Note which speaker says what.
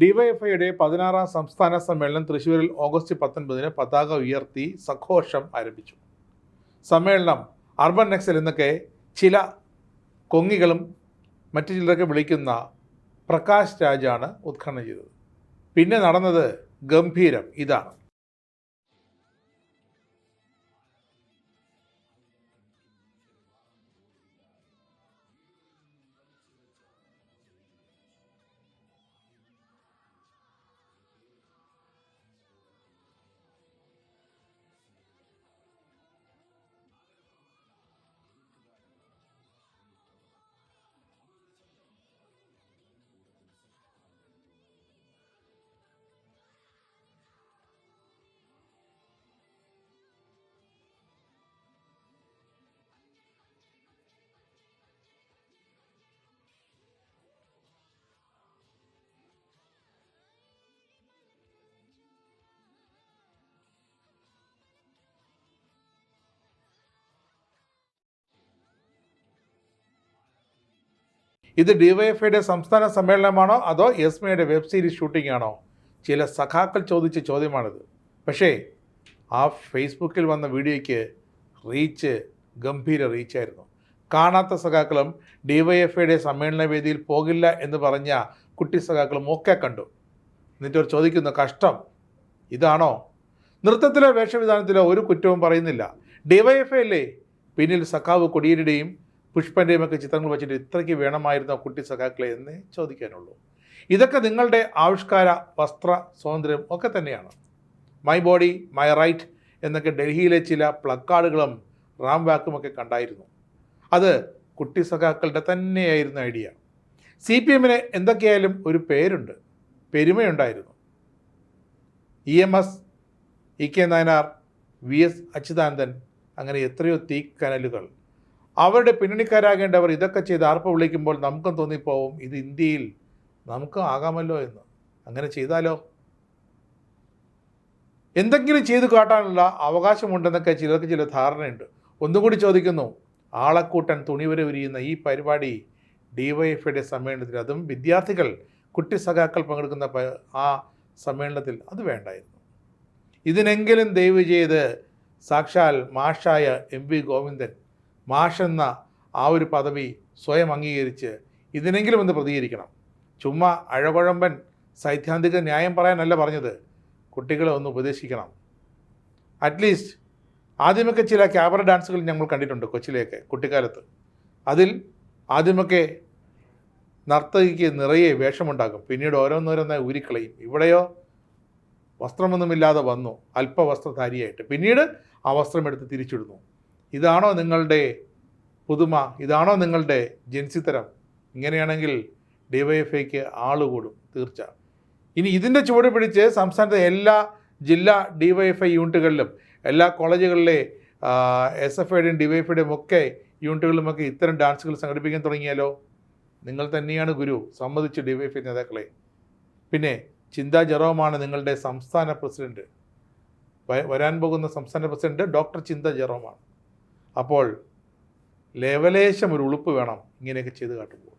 Speaker 1: ഡിവൈഎഫ്ഐയുടെ 16ാം സംസ്ഥാന സമ്മേളനം തൃശ്ശൂരിൽ ഓഗസ്റ്റ് 19-ന് പതാക ഉയർത്തി സഘോഷം ആരംഭിച്ചു. സമ്മേളനം അർബൻ നക്സൽ എന്നൊക്കെ ചില കൊങ്ങികളും മറ്റു ചിലരൊക്കെ വിളിക്കുന്ന പ്രകാശ് രാജാണ് ഉദ്ഘാടനം ചെയ്തത്. പിന്നെ നടന്നത് ഗംഭീരം. ഇതാണ്. ഇത് ഡിവൈഎഫ്ഐയുടെ സംസ്ഥാന സമ്മേളനമാണോ അതോ യസ്മയുടെ വെബ് സീരീസ് ഷൂട്ടിംഗ് ആണോ? ചില സഖാക്കൾ ചോദിച്ച ചോദ്യമാണിത്. പക്ഷേ ആ ഫേസ്ബുക്കിൽ വന്ന വീഡിയോയ്ക്ക് ഗംഭീര റീച്ചായിരുന്നു. കാണാത്ത സഖാക്കളും ഡിവൈഎഫ്ഐയുടെ സമ്മേളന വേദിയിൽ പോകില്ല എന്ന് പറഞ്ഞ കുട്ടി സഖാക്കളും ഒക്കെ കണ്ടു. എന്നിട്ടവർ ചോദിക്കുന്നു, കഷ്ടം ഇതാണോ? നൃത്തത്തിലോ വേഷവിധാനത്തിലോ ഒരു കുറ്റവും പറയുന്നില്ല. ഡിവൈഎഫ്ഐ അല്ലേ പിന്നിൽ സഖാവ് കൊടിയേരിയുടെയും പുഷ്പൻ്റെയും ഒക്കെ ചിത്രങ്ങൾ വെച്ചിട്ട് ഇത്രയ്ക്ക് വേണമായിരുന്നോ കുട്ടി സഖാക്കളെ എന്നേ ചോദിക്കാനുള്ളൂ. ഇതൊക്കെ നിങ്ങളുടെ ആവിഷ്കാര വസ്ത്ര സ്വാതന്ത്ര്യം ഒക്കെ തന്നെയാണ്. മൈ ബോഡി മൈ റൈറ്റ് എന്നൊക്കെ ഡൽഹിയിലെ ചില പ്ലക്കാർഡുകളും റാം വാക്കുമൊക്കെ കണ്ടായിരുന്നു. അത് കുട്ടി സഖാക്കളുടെ തന്നെയായിരുന്നു ഐഡിയ. CPM-ന് എന്തൊക്കെയായാലും ഒരു പേരുണ്ട്, പെരുമയുണ്ടായിരുന്നു. EMS, EK Nayanar, VS Achuthanandan, അങ്ങനെ എത്രയോ തീക്കനലുകൾ. അവരുടെ പിന്നണിക്കാരാകേണ്ടവർ ഇതൊക്കെ ചെയ്ത് ആർപ്പ് വിളിക്കുമ്പോൾ നമുക്കും തോന്നിപ്പോവും ഇത് ഇന്ത്യയിൽ നമുക്കും ആകാമല്ലോ എന്ന്. അങ്ങനെ ചെയ്താലോ? എന്തെങ്കിലും ചെയ്തു കാട്ടാനുള്ള അവകാശമുണ്ടെന്നൊക്കെ ചിലർക്ക് ചില ധാരണയുണ്ട്. ഒന്നുകൂടി ചോദിക്കുന്നു, ആളക്കൂട്ടൻ തുണിവരെ ഉരിയുന്ന ഈ പരിപാടി ഡിവൈഎഫ്ഐയുടെ സമ്മേളനത്തിൽ, അതും വിദ്യാർത്ഥികൾ കുട്ടി സഖാക്കൾ പങ്കെടുക്കുന്ന ആ സമ്മേളനത്തിൽ അത് വേണ്ടായിരുന്നു. ഇതിനെങ്കിലും ദയവ് ചെയ്ത് സാക്ഷാൽ മാഷായ MV ഗോവിന്ദൻ, മാഷെന്ന ആ ഒരു പദവി സ്വയം അംഗീകരിച്ച് ഇതിനെങ്കിലും ഒന്ന് പ്രതികരിക്കണം. ചുമ്മാ അഴകുഴമ്പൻ സൈദ്ധാന്തിക ന്യായം പറയാനല്ല പറഞ്ഞത്, കുട്ടികളെ ഒന്ന് ഉപദേശിക്കണം. അറ്റ്ലീസ്റ്റ് ആദ്യമൊക്കെ ചില ക്യാബറ ഡാൻസുകൾ ഞങ്ങൾ കണ്ടിട്ടുണ്ട് കൊച്ചിലേക്ക് കുട്ടിക്കാലത്ത്. അതിൽ ആദ്യമൊക്കെ നർത്തകിക്ക് നിറയെ വേഷമുണ്ടാകും, പിന്നീട് ഓരോന്നോരോന്നായി ഊരിക്കളയും. ഇവിടെയോ വസ്ത്രമൊന്നുമില്ലാതെ വന്നു, അല്പവസ്ത്രധാരിയായിട്ട്, പിന്നീട് ആ വസ്ത്രമെടുത്ത് തിരിച്ചിടുന്നു. ഇതാണോ നിങ്ങളുടെ പുതുമ? ഇതാണോ നിങ്ങളുടെ ജൻസിത്തരം? ഇങ്ങനെയാണെങ്കിൽ ഡിവൈഎഫ്ഐക്ക് ആളുകൂടും തീർച്ച. ഇനി ഇതിൻ്റെ ചുവട് പിടിച്ച് സംസ്ഥാനത്തെ എല്ലാ ജില്ലാ ഡിവൈഎഫ്ഐ യൂണിറ്റുകളിലും എല്ലാ കോളേജുകളിലെ SFIയുടെയും ഡിവൈഎഫ്ഐയുടെയും ഒക്കെ യൂണിറ്റുകളിലുമൊക്കെ ഇത്തരം ഡാൻസുകൾ സംഘടിപ്പിക്കാൻ തുടങ്ങിയാലോ? നിങ്ങൾ തന്നെയാണ് ഗുരു, സമ്മതിച്ചു ഡിവൈഎഫ്ഐ നേതാക്കളെ. പിന്നെ ചിന്താ ജെറോമാണ് നിങ്ങളുടെ സംസ്ഥാന പ്രസിഡന്റ്. വരാൻ പോകുന്ന സംസ്ഥാന പ്രസിഡന്റ് ഡോക്ടർ ചിന്ത ജെറോമാണ്. അപ്പോൾ ലേവലേശം ഒരു ഉളുപ്പ് വേണം ഇങ്ങനെയൊക്കെ ചെയ്ത് കാട്ടുമ്പോൾ.